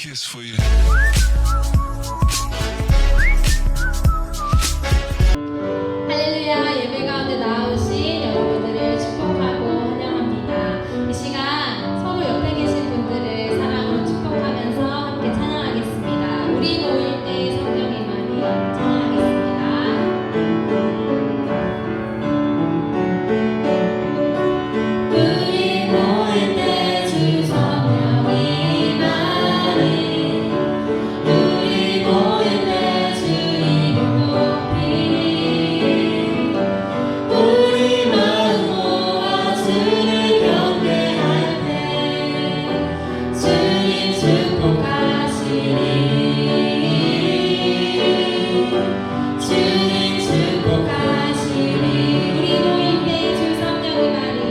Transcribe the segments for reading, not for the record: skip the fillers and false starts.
kiss for you. 할렐루야, 예배 가운데 나오신 여러분들을 축복하고 환영합니다. 이 시간 서로 옆에 계신 분들을 사랑으로 축복하면서 함께 찬양하겠습니다. 우리 모일 때 성령의 말이 찬양하겠습니다. 우리 모일 때 주 성령의 말이 우리 모일 때 주 이름 높이리 우리 마음 모아 주를 경배할 때 주님 축복하시리 주님 축복하시리 우리 모일 때 주 성령의 말이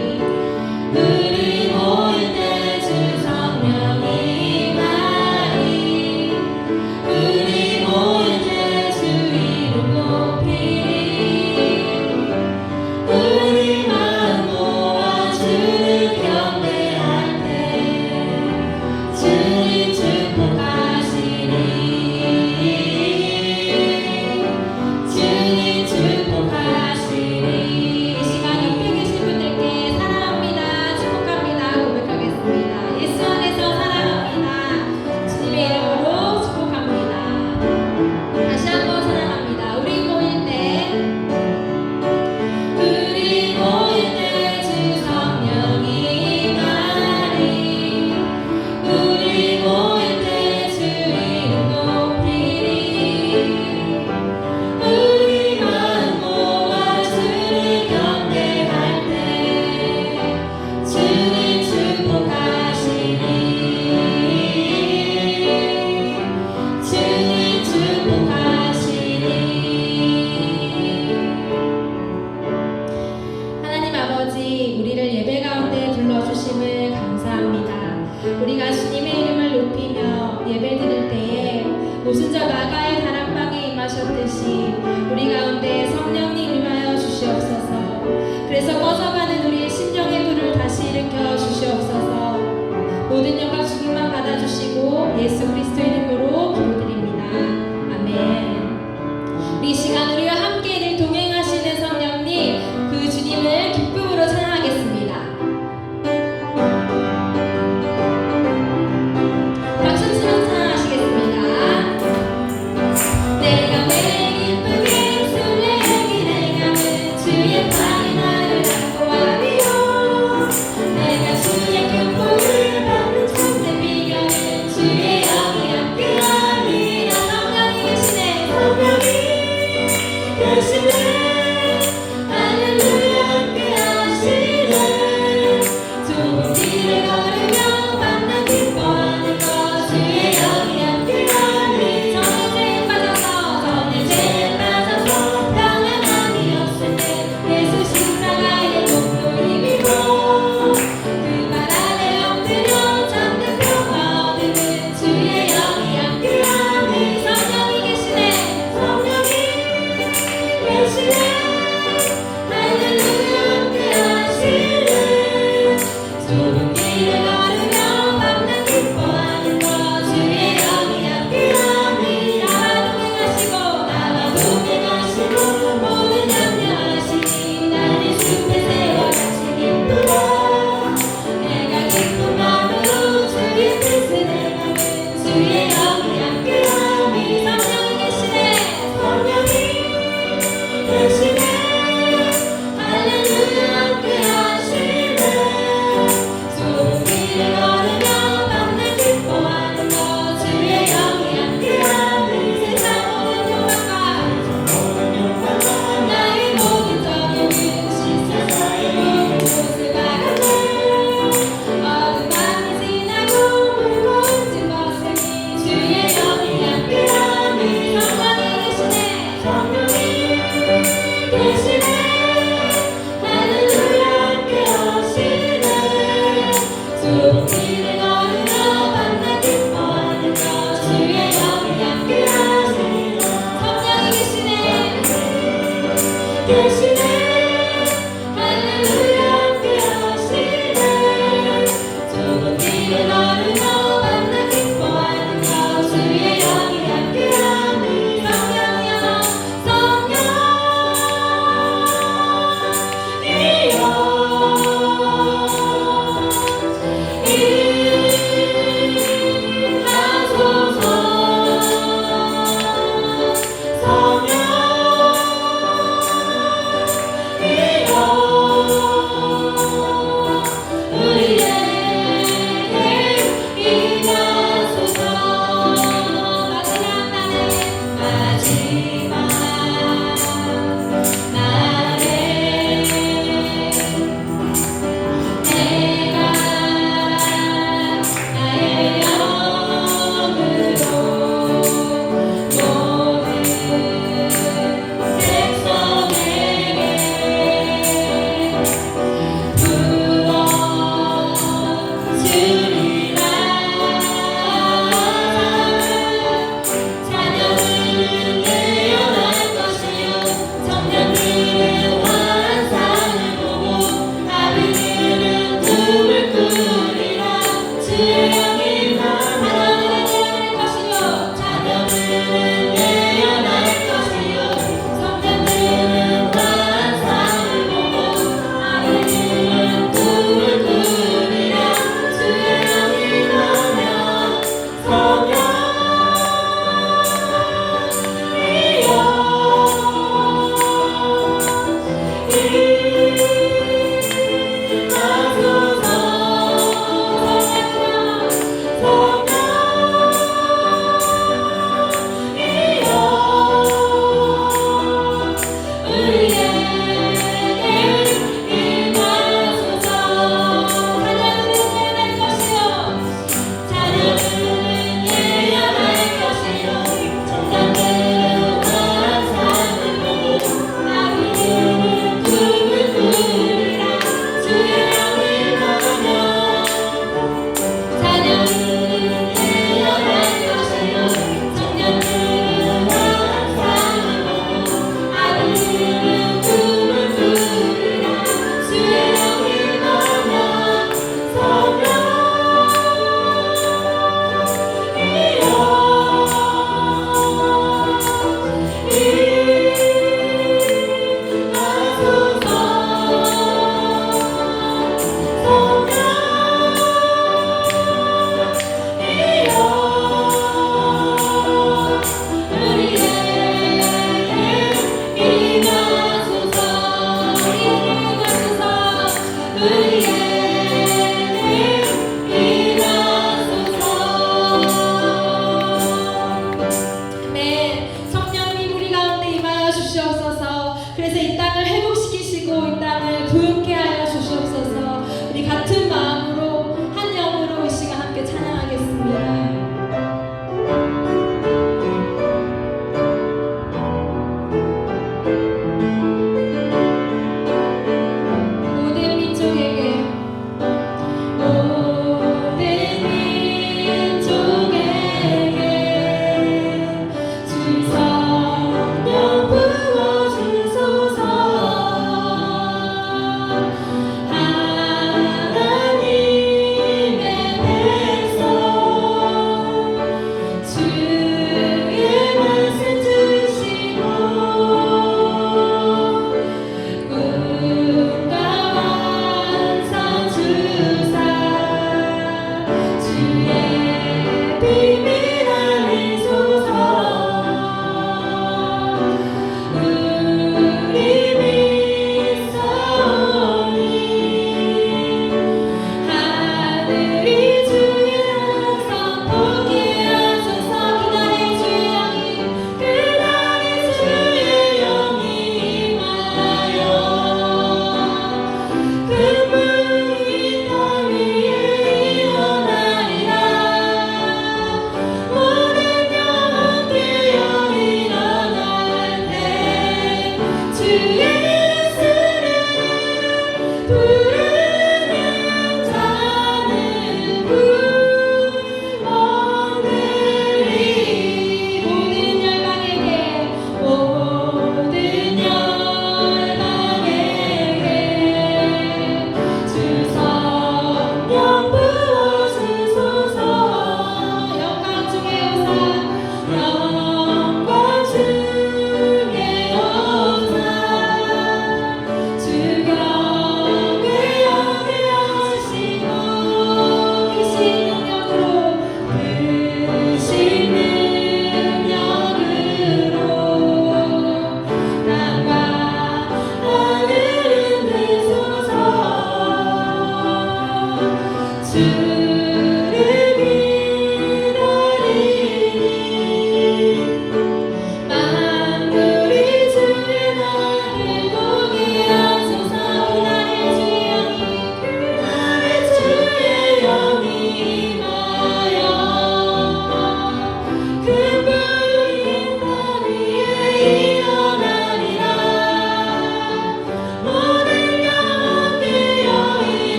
우리 모일 때 주 성령의 말이 우리 모일 때 주 이름 높이리 우리 마음 모아 주를 경배할 때 주님 축복하시리 주님 축복하시리 이 시간 옆에 계신 분들께 사랑합니다 축복합니다 고백하겠습니다. 예수 안에서 사랑합니다. 주님의 이름으로 축복합니다. 다시 한번 사랑합니다. 우리 모일 때 주 성령의 말이 우리 모일 때 주 이름 높이리 우리 마음 모아 주를 경배할 때 주님 축복하시리 주님 축복하시리 하나님 아버지 우리를 예배 가운데 불러주심을 감사합니다. 우리가 주님의 이름을 높이며 예배 드릴 때에 오순절 마가의 다락방에 임하셨듯이 우리 가운데 성령님 임하여 주시옵소서. 그래서 꺼져가는 우리의 심령의 불을 다시 일으켜 주시옵소서. 모든 영광 주님만 받아주시고 예수 그리스도 이름으로 기도드립니다. 아멘. 우리 이 시간 우리와 함께 늘 동행하시는 성령님 그 주님을 기쁨으로 찬양하겠습니다. 박수 치면서 찬양하시겠습니다. 내가 왜 기쁘게 술래기 내가는 주의 팔이 나를 안고 하리요 내가 주의 교통을 받는 참된 비결은 주의 영이 함께하리요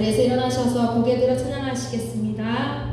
자리에서 일어나셔서 고개 들어 찬양하시겠습니다.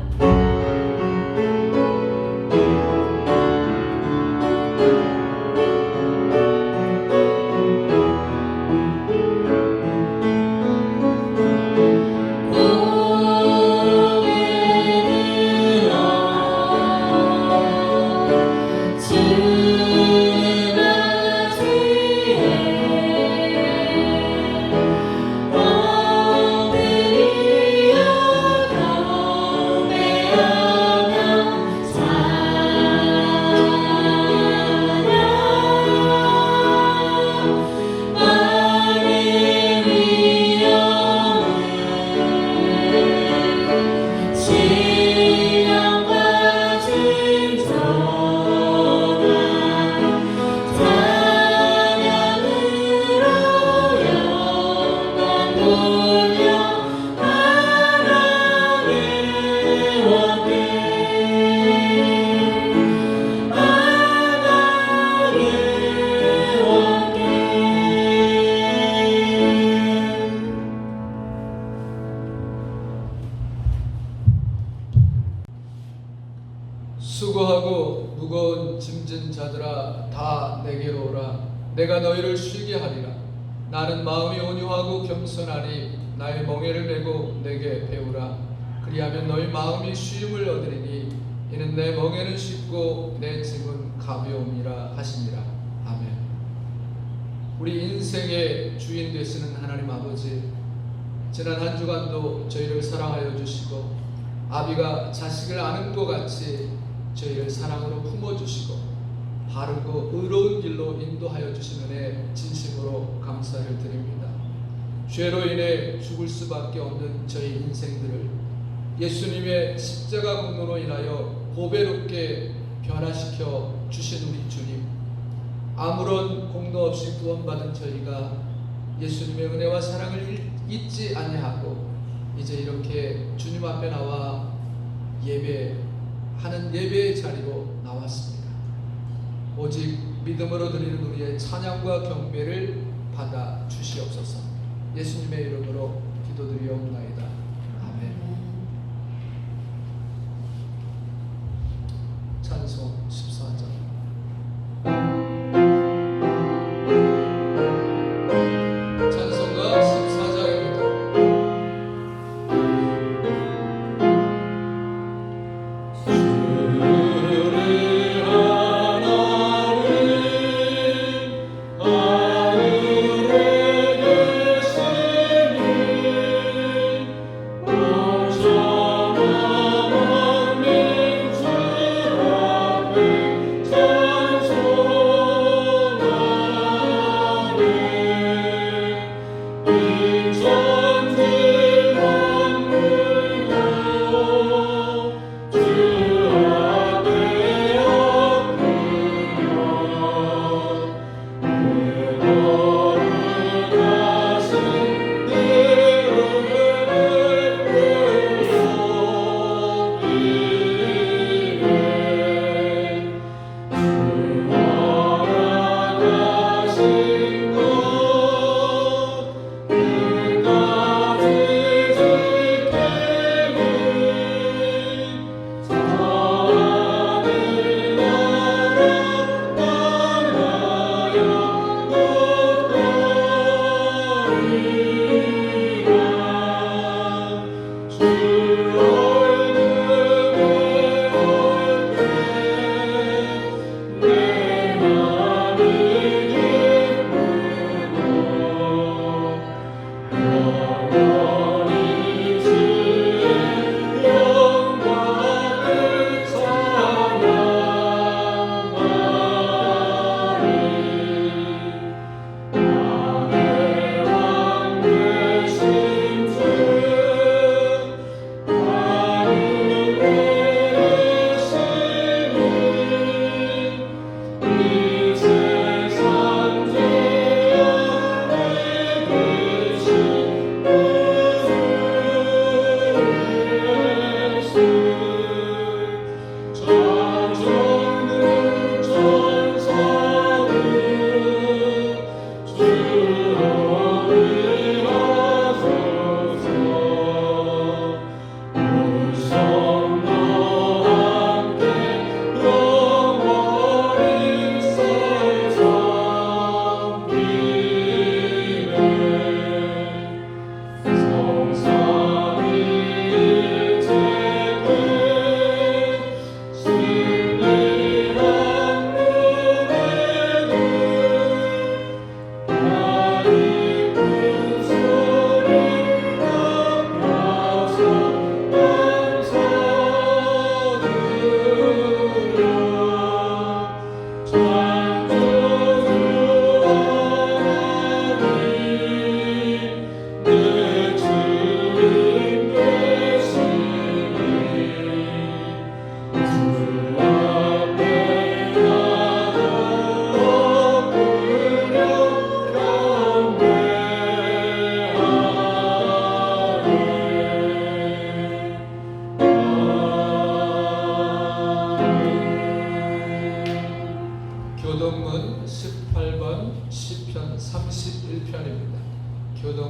수고하고 무거운 짐진 자들아 다 내게로 오라. 내가 너희를 쉬게 하리라. 나는 마음이 온유하고 겸손하니 나의 멍에를 메고 내게 배우라. 그리하면 너희 마음이 쉼을 얻으리니 이는 내 멍에는 쉽고 내 짐은 가벼움이라 하시니라. 아멘. 우리 인생의 주인 되시는 하나님 아버지, 지난 한 주간도 저희를 사랑하여 주시고 아비가 자식을 아는 것 같이 저희를 사랑으로 품어주시고 바르고 의로운 길로 인도하여 주시는 애 진심으로 감사를 드립니다. 죄로 인해 죽을 수밖에 없는 저희 인생들을 예수님의 십자가 공로로 인하여 보배롭게 변화시켜 주신 우리 주님, 아무런 공로 없이 구원받은 저희가 예수님의 은혜와 사랑을 잊지 아니하고 이제 이렇게 주님 앞에 나와 예배하는 예배의 자리로 나왔습니다. 오직 믿음으로 드리는 우리의 찬양과 경배를 받아 주시옵소서. 예수님의 이름으로 기도드리옵나이다. 아멘. 찬송 14장. 찬송가 14장입니다. 주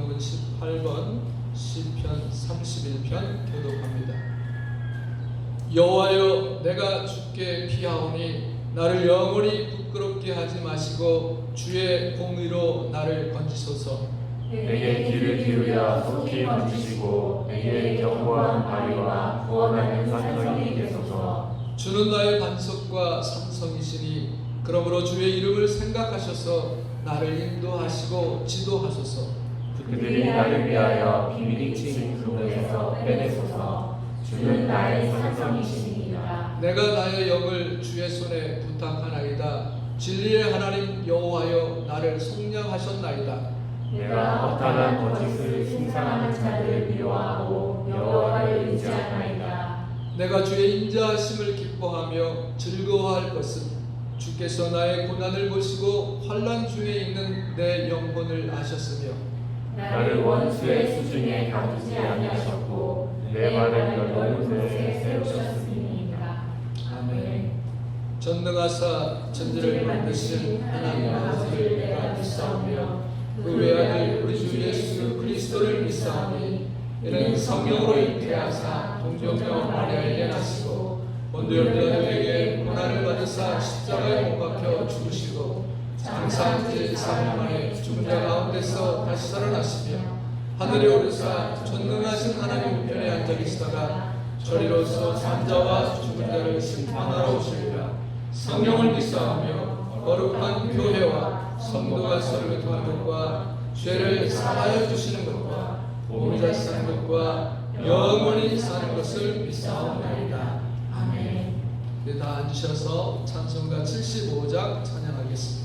성경은 18번 시편 31편 교독합니다. 여호와여, 내가 주께 피하오니 나를 영원히 부끄럽게 하지 마시고 주의 공의로 나를 건지소서. 내게 귀를 기울여 속히 건지시고 내게 견고한 바위와 구원하는 산성이 되소서. 주는 나의 반석과 산성이시니 그러므로 주의 이름을 생각하셔서 나를 인도하시고 지도하소서. 그들이 나를 위하여 비밀이 친 그물에서 빼내소서. 주는 나의 산성이시니이다. 내가 나의 영을 주의 손에 부탁하나이다. 진리의 하나님 여호와여, 나를 속량하셨나이다. 내가 허탄한 거짓을 숭상하는 자들을 미워하고 여호와를 의지하나이다. 내가 주의 인자하심을 기뻐하며 즐거워할 것은 주께서 나의 고난을 보시고 환난 중에 있는 내 영혼을 아셨으며 나를 원수의 수중에 가두지 아니하셨고 내 발을 넓은 곳에 세우셨음이니이다. 아멘. 전능하사 천지를 만드신 하나님 아버지를 내가 믿사오며 그 외아들 우리 주 예수 그리스도를 믿사오니 이는 성령으로 잉태하사 동정녀 마리아에게 나시고 본디오 빌라도에게 고난을 받으사 십자가에 못 박혀 죽으시고 장사한 지 3일 만에 죽은 자 가운데서 다시 살아나시며 하늘에 오르사 전능하신 하나님 우편에 앉아 계시다가 저리로서 산자와 죽은 자를 심판하러 오시리라. 성령을 믿사오며 거룩한 교회와 성도가 서로 교통하는 것과 죄를 사하여 주시는 것과 몸이 사는 것과 영원히 사는 것을 믿사옵나이다. 아멘. 네, 다 앉으셔서 찬송가 75장 찬양하겠습니다.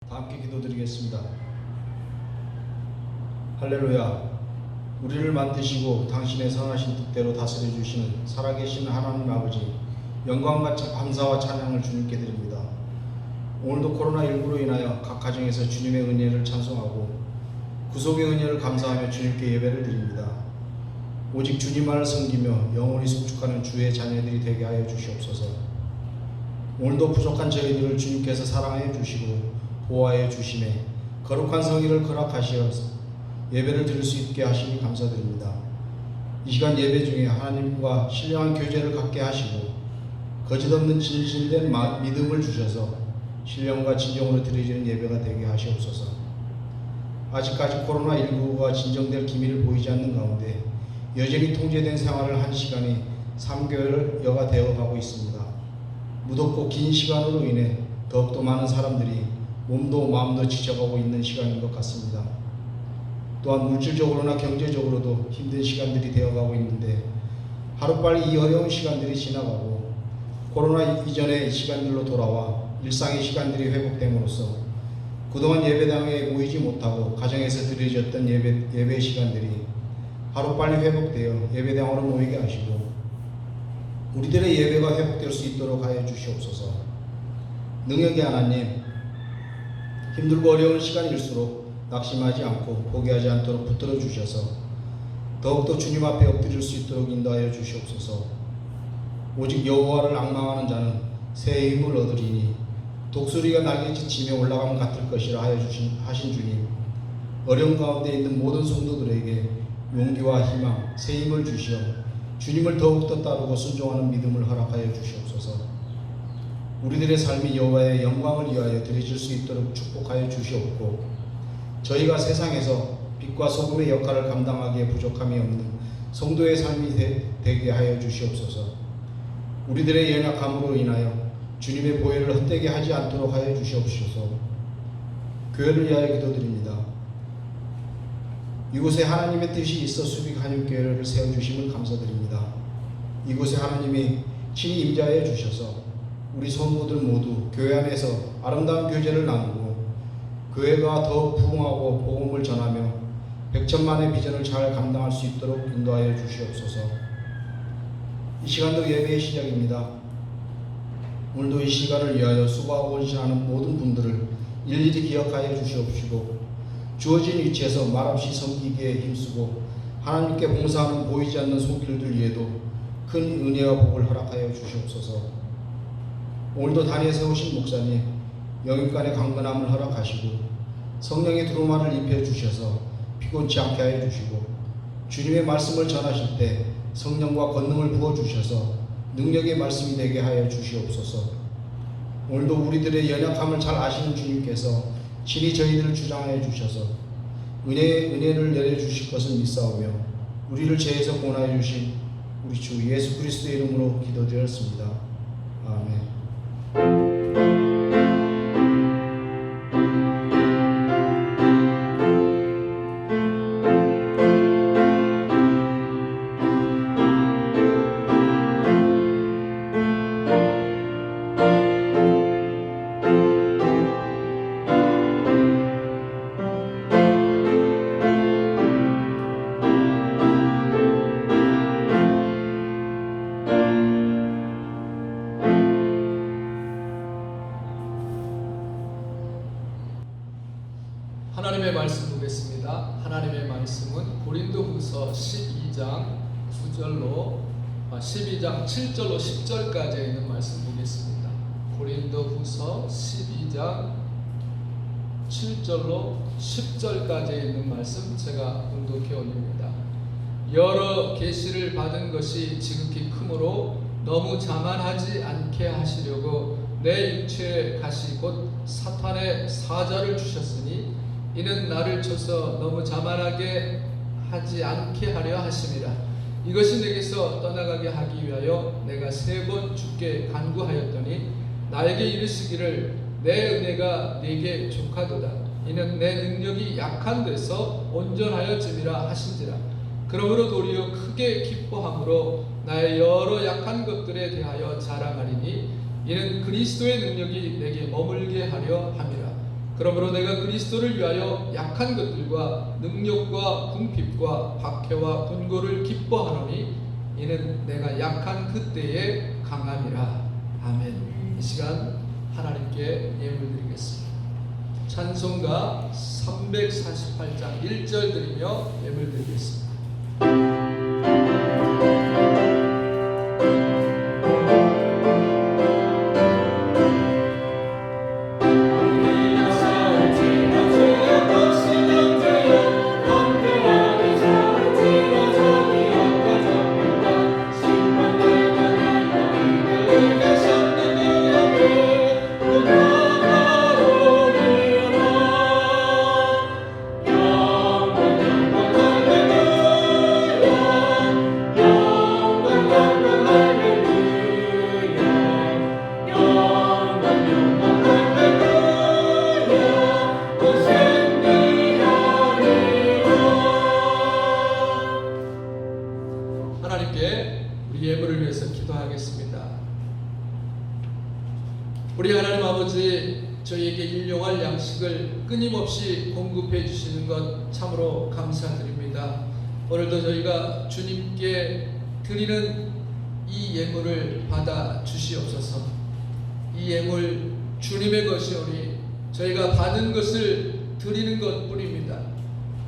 함께 기도드리겠습니다. 할렐루야. 우리를 만드시고 당신의 선하신 뜻대로 다스려 주시는 살아계신 하나님 아버지, 영광과 감사와 찬양을 주님께 드립니다. 오늘도 코로나19로 인하여 각 가정에서 주님의 은혜를 찬송하고 구속의 은혜를 감사하며 주님께 예배를 드립니다. 오직 주님만을 섬기며 영원히 송축하는 주의 자녀들이 되게 하여 주시옵소서. 오늘도 부족한 저희들을 주님께서 사랑하여 주시고 보호하여 주시매 거룩한 성의를 허락하시어서 예배를 드릴 수 있게 하시니 감사드립니다. 이 시간 예배 중에 하나님과 신령한 교제를 갖게 하시고 거짓없는 진실된 믿음을 주셔서 신령과 진정으로 드려지는 예배가 되게 하시옵소서. 아직까지 코로나19가 진정될 기미를 보이지 않는 가운데 여전히 통제된 생활을 한 시간이 3개월여가 되어가고 있습니다. 무덥고 긴 시간으로 인해 더욱더 많은 사람들이 몸도 마음도 지쳐가고 있는 시간인 것 같습니다. 또한 물질적으로나 경제적으로도 힘든 시간들이 되어가고 있는데 하루빨리 이 어려운 시간들이 지나가고 코로나 이전의 시간들로 돌아와 일상의 시간들이 회복됨으로써 그동안 예배당에 모이지 못하고 가정에서 드려졌던 예배 시간들이 하루빨리 회복되어 예배당으로 모이게 하시고 우리들의 예배가 회복될 수 있도록 하여 주시옵소서. 능력의 하나님, 힘들고 어려운 시간일수록 낙심하지 않고 포기하지 않도록 붙들어 주셔서 더욱더 주님 앞에 엎드릴 수 있도록 인도하여 주시옵소서. 오직 여호와를 앙망하는 자는 새 힘을 얻으리니 독수리가 날개 치며 올라감 같을 것이라 하신 주님, 어려운 가운데 있는 모든 성도들에게 용기와 희망, 새 힘을 주시어 주님을 더욱더 따르고 순종하는 믿음을 허락하여 주시옵소서. 우리들의 삶이 여호와의 영광을 위하여 드려질 수 있도록 축복하여 주시옵고 저희가 세상에서 빛과 소금의 역할을 감당하기에 부족함이 없는 성도의 삶이 되게 하여 주시옵소서. 우리들의 연약함으로 인하여 주님의 보혈을 헛되게 하지 않도록 하여 주시옵소서. 교회를 위하여 기도드립니다. 이곳에 하나님의 뜻이 있어 수빅한육교회를 세워주심을 감사드립니다. 이곳에 하나님이 친히 임재하여 주셔서 우리 성도들 모두 교회 안에서 아름다운 교제를 나누고 교회가 더 부흥하고 복음을 전하며 백천만의 비전을 잘 감당할 수 있도록 인도하여 주시옵소서. 이 시간도 예배의 시작입니다. 오늘도 이 시간을 위하여 수고하고 헌신하는 모든 분들을 일일이 기억하여 주시옵시고 주어진 위치에서 말없이 섬기기에 힘쓰고 하나님께 봉사하는 보이지 않는 손길들 위에도 큰 은혜와 복을 허락하여 주시옵소서. 오늘도 단위에 세우신 목사님 영육간의 강건함을 허락하시고 성령의 두루마를 입혀 주셔서 피곤치 않게 하여 주시고 주님의 말씀을 전하실 때 성령과 권능을 부어 주셔서 능력의 말씀이 되게 하여 주시옵소서. 오늘도 우리들의 연약함을 잘 아시는 주님께서 친히 저희들을 주장하여 주셔서 은혜를 내려주실 것을 믿사오며 우리를 죄에서 구원하여 주신 우리 주 예수 그리스도의 이름으로 기도드렸습니다. 아멘. 하나님의 말씀 보겠습니다. 하나님의 말씀은 고린도후서 12장 9절로 12장 7절로 10절까지 있는 말씀 보겠습니다. 고린도후서 12장 7절로 10절까지 있는 말씀 제가 봉독해 올립니다. 여러 계시를 받은 것이 지극히 크므로 너무 자만하지 않게 하시려고 내 육체의 가시 곧 사탄의 사자를 주셨으니 이는 나를 쳐서 너무 자만하게 하지 않게 하려 하심이라. 이것이 내게서 떠나가게 하기 위하여 내가 3번 주께 간구하였더니 나에게 이르시기를 내 은혜가 네게 족하도다. 이는 내 능력이 약한 데서 온전하여짐이라 하신지라. 그러므로 도리어 크게 기뻐함으로 나의 여러 약한 것들에 대하여 자랑하리니 이는 그리스도의 능력이 내게 머물게 하려 함이라. 그러므로 내가 그리스도를 위하여 약한 것들과 능력과 궁핍과 박해와 분고를 기뻐하노니 이는 내가 약한 그때에 강함이라. 아멘. 이 시간 하나님께 예물 드리겠습니다. 찬송가 348장 1절 드리며 예물 드리겠습니다. 하나님께 우리 예물을 위해서 기도하겠습니다. 우리 하나님 아버지, 저희에게 일용할 양식을 끊임없이 공급해 주시는 것 참으로 감사드립니다. 오늘도 저희가 주님께 드리는 이 예물을 받아 주시옵소서. 이 예물 주님의 것이오니 저희가 받은 것을 드리는 것뿐입니다.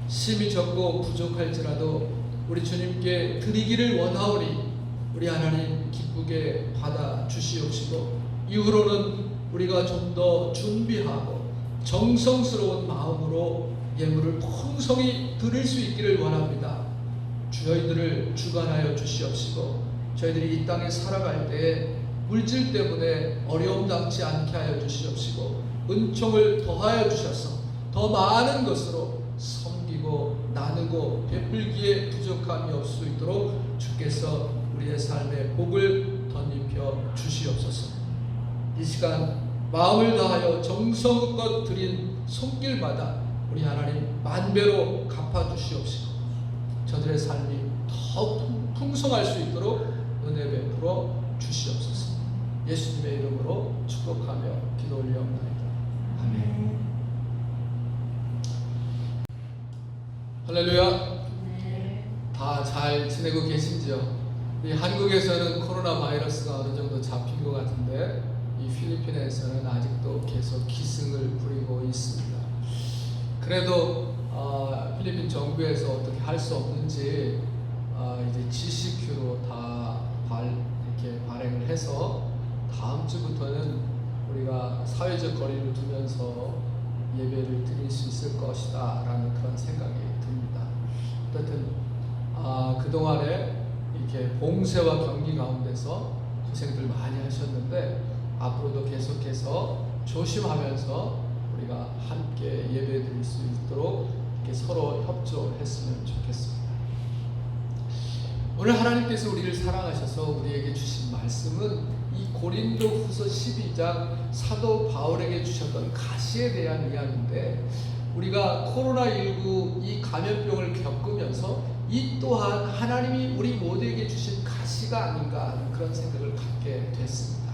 심히 적고 부족할지라도 우리 주님께 드리기를 원하오니 우리 하나님 기쁘게 받아 주시옵시고, 이후로는 우리가 좀 더 준비하고 정성스러운 마음으로 예물을 풍성히 드릴 수 있기를 원합니다. 저희들을 주관하여 주시옵시고, 저희들이 이 땅에 살아갈 때에 물질 때문에 어려움 당치 않게 하여 주시옵시고, 은총을 더하여 주셔서 더 많은 것으로 섬기고 나누고 베풀기에 부족함이 없을 수 있도록 주께서 우리의 삶에 복을 덧입혀 주시옵소서. 이 시간 마음을 다하여 정성껏 드린 손길마다 우리 하나님 만배로 갚아주시옵시고, 저들의 삶이 더욱 풍성할 수 있도록 은혜 베풀어 주시옵소서. 예수님의 이름으로 축복하며 기도 올리옵나이다. 아멘. 할렐루야. 다 잘 지내고 계신지요? 이 한국에서는 코로나 바이러스가 어느 정도 잡힌 것 같은데, 이 필리핀에서는 아직도 계속 기승을 부리고 있습니다. 그래도 필리핀 정부에서 어떻게 할 수 없는지 이제 GCQ로 다 이렇게 발행을 해서 다음 주부터는 우리가 사회적 거리를 두면서 예배를 드릴 수 있을 것이다 라는 그런 생각이 듭니다. 어쨌든 그동안에 이렇게 봉쇄와 격리 가운데서 고생들 많이 하셨는데, 앞으로도 계속해서 조심하면서 우리가 함께 예배 드릴 수 있도록 이렇게 서로 협조했으면 좋겠습니다. 오늘 하나님께서 우리를 사랑하셔서 우리에게 주신 말씀은 이 고린도후서 12장 사도 바울에게 주셨던 가시에 대한 이야기인데, 우리가 코로나19 이 감염병을 겪으면서 이 또한 하나님이 우리 모두에게 주신 가시가 아닌가 하는 그런 생각을 갖게 됐습니다.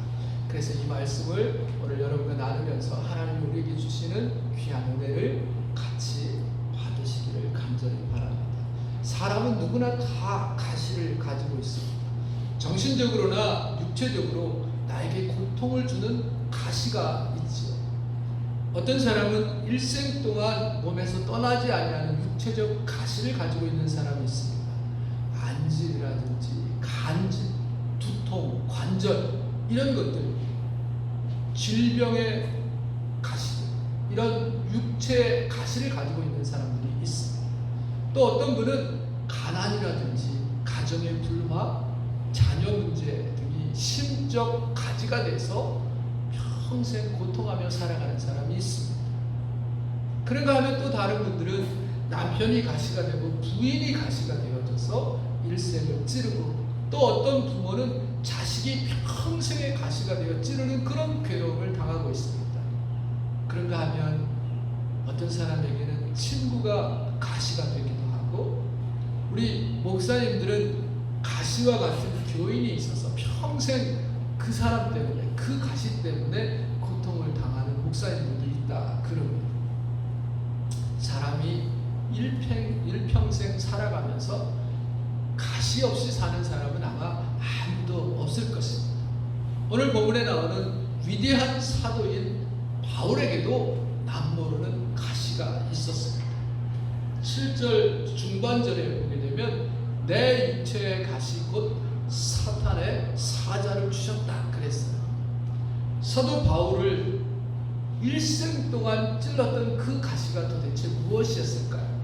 그래서 이 말씀을 오늘 여러분과 나누면서 하나님이 우리에게 주시는 귀한 은혜를 같이 받으시기를 간절히 바랍니다. 사람은 누구나 다 가시를 가지고 있습니다. 정신적으로나 육체적으로 나에게 고통을 주는 가시가 있지요. 어떤 사람은 일생 동안 몸에서 떠나지 아니하는 육체적 가시를 가지고 있는 사람이 있습니다. 안질이라든지 간질, 두통, 관절 이런 것들, 질병의 가시들, 이런 육체 가시를 가지고 있는 사람들이 있습니다. 또 어떤 분은 가난이라든지 가정의 불화, 자녀 문제 등이 심적 가지가 돼서 평생 고통하며 살아가는 사람이 있습니다. 그런가 하면 또 다른 분들은 남편이 가시가 되고 부인이 가시가 되어져서 일생을 찌르고, 또 어떤 부모는 자식이 평생의 가시가 되어 찌르는 그런 괴로움을 당하고 있습니다. 그런가 하면 어떤 사람에게는 친구가 가시가 되기도 하고, 우리 목사님들은 가시와 같은 교인이 있어서 평생 그 사람 때문에, 그 가시 때문에 고통을 당하는 목사님들도 있다 그럽니다. 사람이 일평생 살아가면서 가시 없이 사는 사람은 아마 아무도 없을 것입니다. 오늘 본문에 나오는 위대한 사도인 바울에게도 남모르는 가시가 있었습니다. 7절 중반절에 보게 되면 내 육체의 가시 곧 사탄의 사자를 주셨다 그랬어요. 사도 바울을 일생 동안 찔렀던 그 가시가 도대체 무엇이었을까요?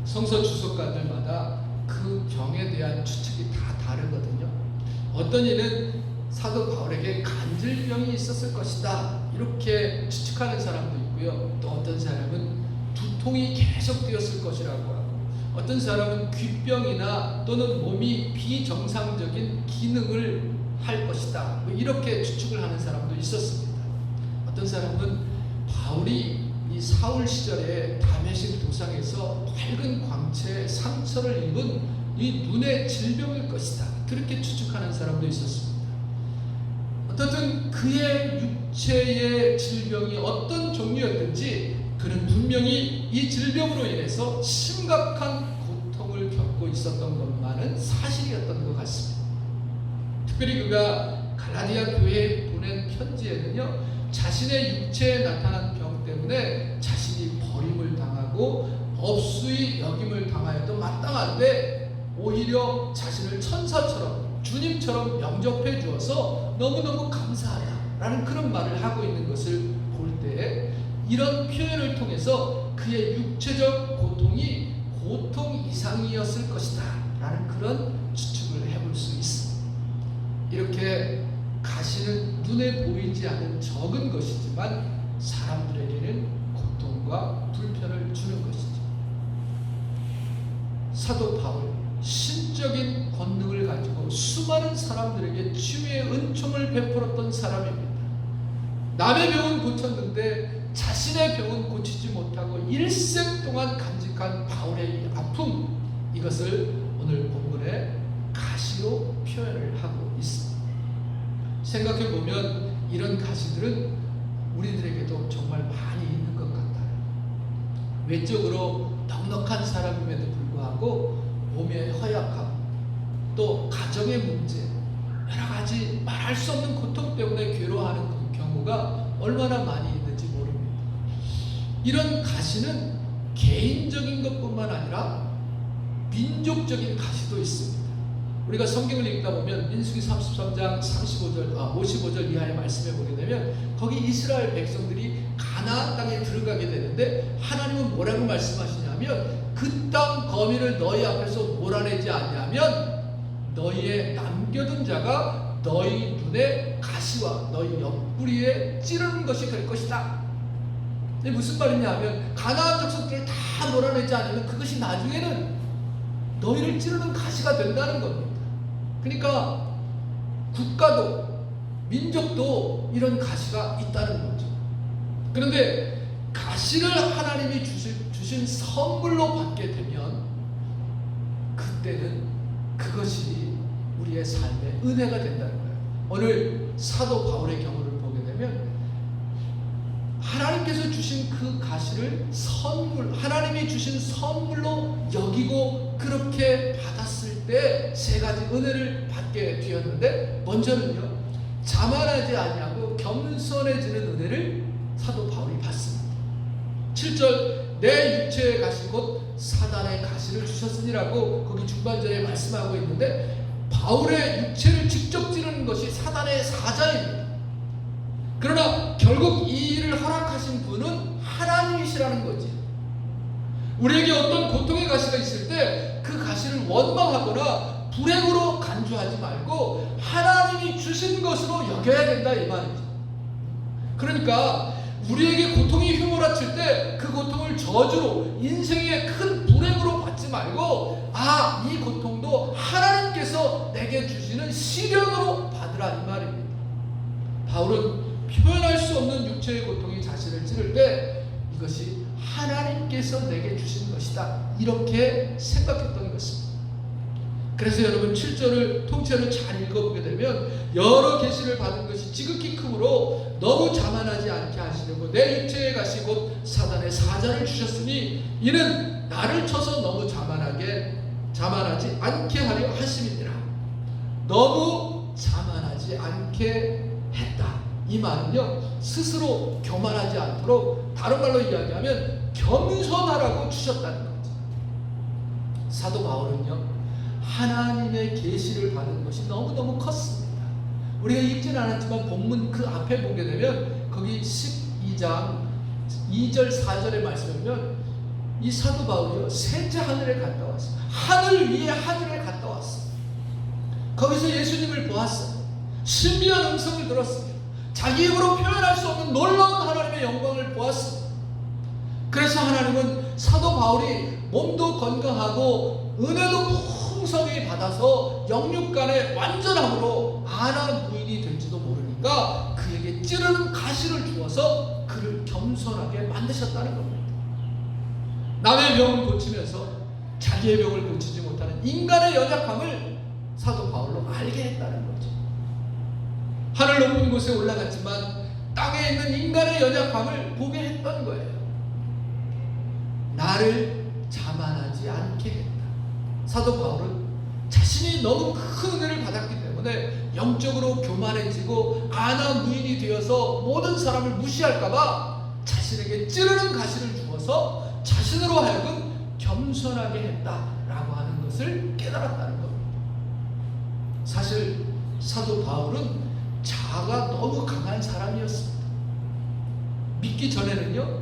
성서 주석가들마다 그 병에 대한 추측이 다 다르거든요. 어떤 이는 사도 바울에게 간질병이 있었을 것이다 이렇게 추측하는 사람도 있고요. 또 어떤 사람은 두통이 계속되었을 것이라고 하고, 어떤 사람은 귀병이나 또는 몸이 비정상적인 기능을 할 것이다 이렇게 추측을 하는 사람도 있었습니다. 어떤 사람은 바울이 이 사울 시절에 다메섹 도상에서 밝은 광채의 상처를 입은 이 눈의 질병일 것이다 그렇게 추측하는 사람도 있었습니다. 어떻든 그의 육체의 질병이 어떤 종류였든지 그는 분명히 이 질병으로 인해서 심각한 고통을 겪고 있었던 것만은 사실이었던 것 같습니다. 특별히 그가 갈라디아 교회에 보낸 편지에는요, 자신의 육체에 나타난 병 때문에 자신이 버림을 당하고 업수의 여김을 당하여도 마땅한데 오히려 자신을 천사처럼 주님처럼 영접해 주어서 너무너무 감사하다라는 그런 말을 하고 있는 것을 볼 때 이런 표현을 통해서 그의 육체적 고통이 고통 이상이었을 것이다 라는 그런 추측을 해볼 수 있습니다. 이렇게 가시는 눈에 보이지 않는 적은 것이지만 사람들에게는 고통과 불편을 주는 것이죠. 사도 바울, 신적인 권능을 가지고 수많은 사람들에게 치유의 은총을 베풀었던 사람입니다. 남의 병은 고쳤는데 자신의 병은 고치지 못하고 일생 동안 간직한 바울의 아픔, 이것을 오늘 본문에 가시로 표현을 하고 있습니다. 생각해보면 이런 가시들은 우리들에게도 정말 많이 있는 것 같아요. 외적으로 넉넉한 사람임에도 불구하고 몸의 허약함, 또 가정의 문제, 여러 가지 말할 수 없는 고통 때문에 괴로워하는 그 경우가 얼마나 많이 있는지 모릅니다. 이런 가시는 개인적인 것뿐만 아니라 민족적인 가시도 있습니다. 우리가 성경을 읽다 보면 민수기 33장 55절 이하의 말씀에 보게 되면 거기 이스라엘 백성들이 가나안 땅에 들어가게 되는데 하나님은 뭐라고 말씀하시냐면 그 땅 거민을 너희 앞에서 몰아내지 않냐면 너희의 남겨둔 자가 너희 눈에 가시와 너희 옆구리에 찌르는 것이 될 것이다. 이게 무슨 말이냐 하면 가나안 족속들을 다 몰아내지 않으면 그것이 나중에는 너희를 찌르는 가시가 된다는 겁니다. 그러니까 국가도 민족도 이런 가시가 있다는 거죠. 그런데 가시를 하나님이 주신 선물로 받게 되면 그때는 그것이 우리의 삶의 은혜가 된다는 거예요. 오늘 사도 바울의 경우를 보게 되면 하나님께서 주신 그 가시를 하나님이 주신 선물로 여기고 그렇게 받았을 때 세 가지 은혜를 받게 되었는데, 먼저는요, 자만하지 아니하고 겸손해지는 은혜를 사도 바울이 받습니다. 7절 내 육체의 가시 곧 사단의 가시를 주셨으니라고 거기 중반절에 말씀하고 있는데, 바울의 육체를 직접 찌르는 것이 사단의 사자입니다. 그러나 결국 이 일을 허락하신 분은 하나님이시라는 거지. 우리에게 어떤 고통의 가시가 있을 때 그 가시를 원망하거나 불행으로 간주하지 말고 하나님이 주신 것으로 여겨야 된다 이 말이죠. 그러니까 우리에게 고통이 휘몰아칠 때 그 고통을 저주로 인생의 큰 불행으로 받지 말고 이 고통도 하나님께서 내게 주시는 시련으로 받으라 이 말입니다. 바울은 표현할 수 없는 육체의 고통이 자신을 찌를 때 이것이 하나님께서 내게 주신 것이다 이렇게 생각했던 것입니다. 그래서 여러분 7절을 통째로 잘 읽어보게 되면 여러 계시를 받은 것이 지극히 크므로 너무 자만하지 않게 하시려고 내 육체에 가시 곧 사단의 사자를 주셨으니 이는 나를 쳐서 너무 자만하지 않게 하려 하심이니라. 너무 자만하지 않게 했다. 이 말은요, 스스로 교만하지 않도록, 다른 말로 이야기하면 겸손하라고 주셨다는 거죠. 사도 바울은요, 하나님의 계시를 받은 것이 너무너무 컸습니다. 우리가 읽지는 않았지만 본문 그 앞에 보게 되면 거기 12장 2절 4절의 말씀을 보면 이 사도 바울이요, 셋째 하늘에 갔다 왔어요. 하늘 위에 하늘에 갔다 왔어요. 거기서 예수님을 보았어요. 신비한 음성을 들었습니다. 자기 입으로 표현할 수 없는 놀라운 하나님의 영광을 보았습니다. 그래서 하나님은 사도 바울이 몸도 건강하고 은혜도 풍성히 받아서 영육간의 완전함으로 아나 부인이 될지도 모르니까 그에게 찌르는 가시를 주어서 그를 겸손하게 만드셨다는 겁니다. 남의 병을 고치면서 자기의 병을 고치지 못하는 인간의 연약함을 사도 바울로 알게 했다는 거죠. 하늘 높은 곳에 올라갔지만 땅에 있는 인간의 연약함을 보게 했던 거예요. 나를 자만하지 않게 했다. 사도 바울은 자신이 너무 큰 은혜를 받았기 때문에 영적으로 교만해지고 아나무인이 되어서 모든 사람을 무시할까봐 자신에게 찌르는 가시를 주어서 자신으로 하여금 겸손하게 했다라고 하는 것을 깨달았다는 겁니다. 사실 사도 바울은 자아가 너무 강한 사람이었습니다. 믿기 전에는요,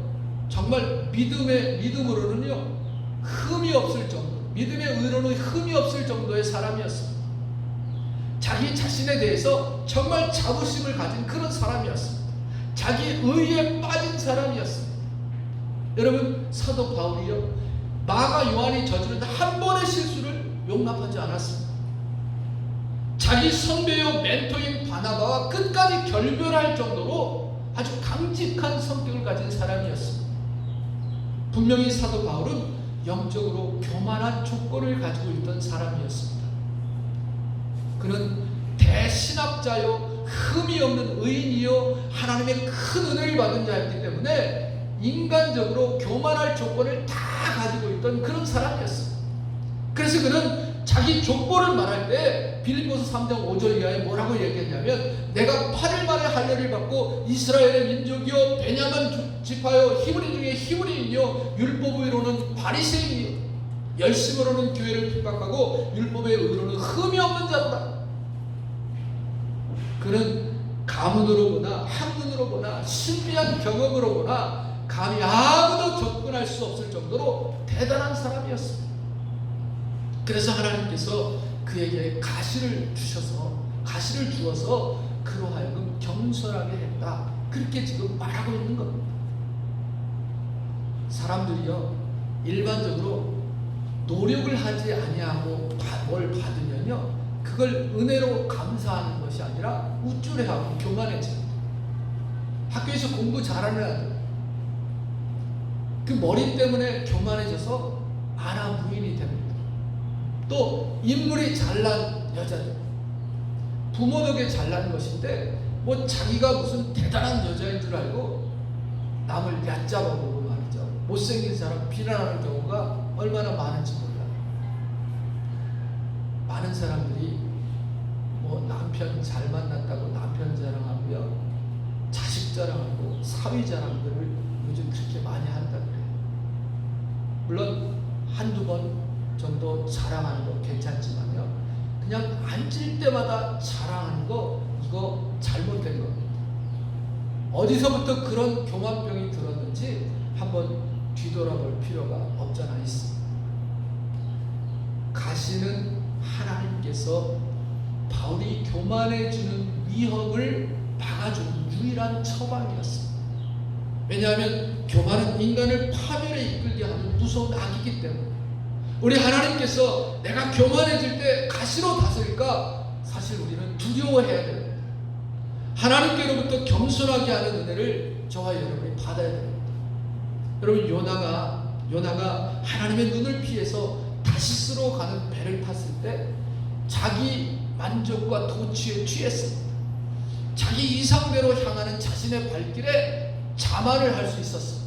정말 믿음으로는요 흠이 없을 정도, 믿음의 의로는 흠이 없을 정도의 사람이었습니다. 자기 자신에 대해서 정말 자부심을 가진 그런 사람이었습니다. 자기 의에 빠진 사람이었습니다. 여러분, 사도 바울이요, 마가 요한이 저지른 한 번의 실수를 용납하지 않았습니다. 자기 선배요 멘토인 바나바와 끝까지 결별할 정도로 아주 강직한 성격을 가진 사람이었습니다. 분명히 사도 바울은 영적으로 교만한 조건을 가지고 있던 사람이었습니다. 그는 대신학자요, 흠이 없는 의인이요, 하나님의 큰 은혜를 받은 자였기 때문에 인간적으로 교만할 조건을 다 가지고 있던 그런 사람이었습니다. 그래서 그는 자기 족보를 말할 때 빌립보서 3장 5절 이하에 뭐라고 얘기했냐면, 내가 8일 만에 할례를 받고 이스라엘의 민족이요 베냐민 지파요 히브리 중에 히브리인이요 율법의로는 바리새인이요 열심으로는 교회를 핍박하고 율법의 의로는 흠이 없는 자로다. 그는 가문으로 보나 학문으로 보나 신비한 경험으로 보나 감히 아무도 접근할 수 없을 정도로 대단한 사람이었습니다. 그래서 하나님께서 그에게 가시를 주어서 그로 하여금 겸손하게 했다. 그렇게 지금 말하고 있는 겁니다. 사람들이요, 일반적으로 노력을 하지 아니하고 뭘 받으면요, 그걸 은혜로 감사하는 것이 아니라 우쭐해하고 교만해집니다. 학교에서 공부 잘하는 아들, 그 머리 때문에 교만해져서 아나 부인이 됩니다. 또 인물이 잘난 여자들, 부모 덕에 잘난 것인데 뭐 자기가 무슨 대단한 여자인 줄 알고 남을 얕잡아보고 말이죠, 못생긴 사람 비난하는 경우가 얼마나 많은지 몰라요. 많은 사람들이 뭐 남편 잘 만났다고 남편 자랑하고요, 자식 자랑하고 사위 자랑들을 요즘 그렇게 많이 한다 그래요. 물론 한두 번 정도 자랑하는 거 괜찮지만요, 그냥 앉을 때마다 자랑하는 거, 이거 잘못된 겁니다. 어디서부터 그런 교만병이 들었는지 한번 뒤돌아볼 필요가 없잖아 있습니다. 가시는 하나님께서 바울이 교만해지는 위험을 막아주는 유일한 처방이었습니다. 왜냐하면 교만은 인간을 파멸에 이끌게 하는 무서운 악이기 때문에. 우리 하나님께서 내가 교만해질 때 가시로 다스릴까? 사실 우리는 두려워해야 됩니다. 하나님께로부터 겸손하게 하는 은혜를 저와 여러분이 받아야 됩니다. 여러분, 요나가 하나님의 눈을 피해서 다시스로 가는 배를 탔을 때 자기 만족과 도취에 취했습니다. 자기 이상대로 향하는 자신의 발길에 자만을 할 수 있었습니다.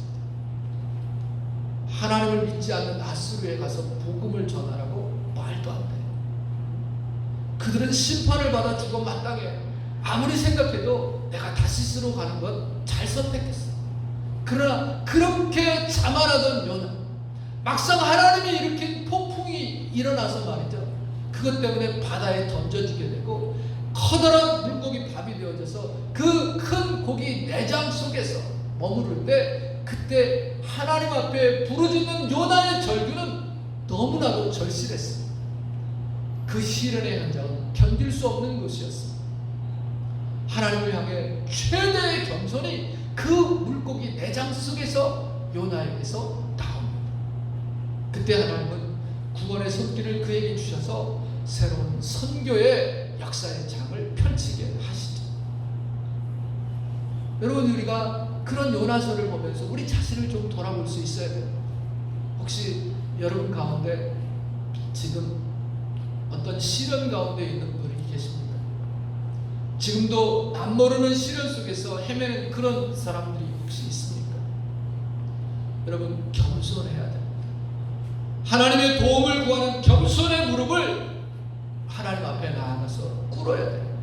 하나님을 믿지 않는 아수르에 가서 복음을 전하라고 말도 안 돼요. 그들은 심판을 받아 죽어 마땅해. 아무리 생각해도 내가 다시스로 가는 건 잘 선택했어. 그러나 그렇게 자만하던 요나, 막상 하나님이 일으킨 폭풍이 일어나서 말이죠, 그것 때문에 바다에 던져지게 되고 커다란 물고기 밥이 되어져서 그 큰 고기 내장 속에서 머무를 때, 그때 하나님 앞에 부르짖는 요나의 절규는 너무나도 절실했어요. 그 시련의 현장은 견딜 수 없는 것이었어요. 하나님을 향해 최대의 겸손이 그 물고기 내장 속에서 요나에게서 나옵니다. 그때 하나님은 구원의 손길을 그에게 주셔서 새로운 선교의 역사의 장을 펼치게 하시죠. 여러분, 우리가 그런 요나서를 보면서 우리 자신을 좀 돌아볼 수 있어야 돼요. 혹시 여러분 가운데 지금 어떤 시련 가운데 있는 분이 계십니까? 지금도 남모르는 시련 속에서 헤매는 그런 사람들이 혹시 있습니까? 여러분, 겸손해야 됩니다. 하나님의 도움을 구하는 겸손의 무릎을 하나님 앞에 나아가서 꿇어야 돼요.